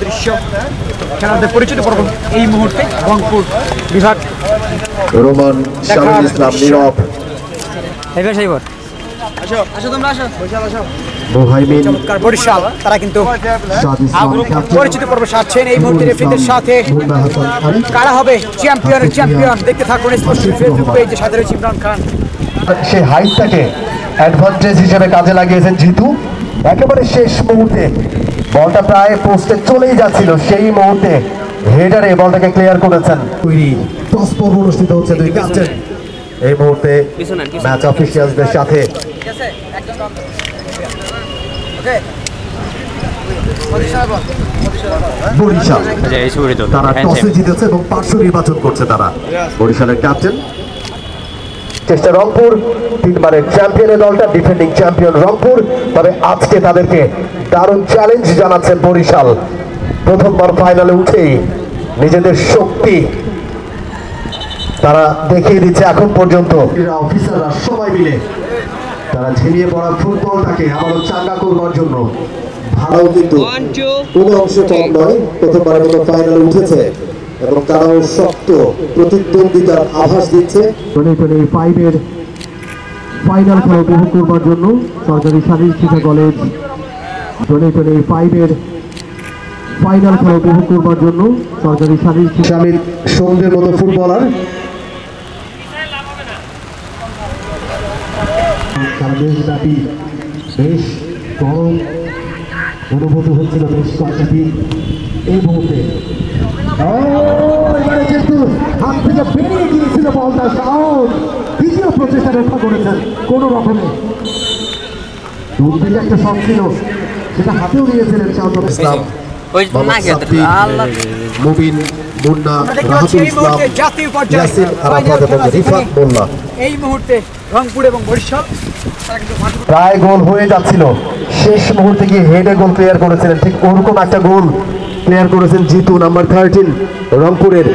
দৃশ্য খেলাদের পরিচিত পর্ব এই মুহূর্তে রংপুর বিভাগ রোমান শামীম ইসলাম নীরব চমৎকার বরিশাল তারা কিন্তু পরিচিত পর্ব সারছেন এই মুহূর্তে রেফারিদের সাথে। কারা হবে চ্যাম্পিয়ন দেখতে থাকুন ফেসবুক পেজে সাথে রয়েছে ইমরান খান। সেই হাইটটাকে অ্যাডভান্টেজ হিসেবে কাজে লাগিয়েছেন জিতু। একেবারে শেষ মুহূর্তে বলটা প্রায় পোস্টে চলেই যাচ্ছিল, সেই মুহূর্তে হেডারে বলটাকে ক্লিয়ার করেছেন। টস পর্ব অনুষ্ঠিত হচ্ছে দুই ক্যাপ্টেন এই মুহূর্তে ম্যাচ অফিসিয়ালদের সাথে। বরিশাল তারা টসে জিতেছে এবং পার্শ্ব নির্বাচন করছে তারা। বরিশালের ক্যাপ্টেন চেষ্টা রংপুর, 3 বারের চ্যাম্পিয়নের দলটা ডিফেন্ডিং চ্যাম্পিয়ন রংপুর, তবে আজকে তাদেরকে দারুণ চ্যালেঞ্জ জানাচ্ছেন বরিশাল। প্রথমবার ফাইনালে উঠেই নিজেদের শক্তি তারা দেখিয়ে দিচ্ছে এখন পর্যন্ত। অফিসাররা সবাই মিলে তারা ঝিমিয়ে পড়া ফুটবলটাকে আবারও চাঙ্গা করবার জন্য ভালো, কিন্তু কোনো অংশ কম নয়। প্রথমবারের মতো ফাইনালে উঠেছে এবং তারাও শক্ত প্রতিদ্বন্দ্বিতার আভাস দিচ্ছে। 2025-এর ফাইনাল খেলা উপভোগ করবার জন্য সরকারি শারীরিক শিক্ষা কলেজ 2025-এর ফাইনাল খেলা উপভোগ করবার জন্য সরকারি শারীরিক শিক্ষা সন্ধ্যের মতো ফুটবলার দেশব্যাপী বেশ গরম অনুভূতি হচ্ছিল বেশ কয়েকটা দিন। এই মুহূর্তে এবারে কিন্তু হাত থেকে বেরিয়ে গিয়েছিল বলটা, সাউন্ড দ্বিতীয় প্রচেষ্টা রক্ষা করেছেন কোন রকমে। দূর থেকে একটা শট ছিল, সেটা হাতেও নিয়েছিলেন শাহজাদ ইসলাম, মুবিন, মুন্না, রাহাতুল ইসলাম, ইয়াসিন আরাফাত এবং রিফাত মোল্লা। এই মুহূর্তে রংপুর এবং বরিশাল প্রায় গোল হয়ে যাচ্ছিল, শেষ মুহূর্তে গিয়ে হেডে গোল ক্লিয়ার করেছিলেন। ঠিক ওরকম একটা গোল ক্লিয়ার করেছেন জিতু, নাম্বার 13 রংপুরের।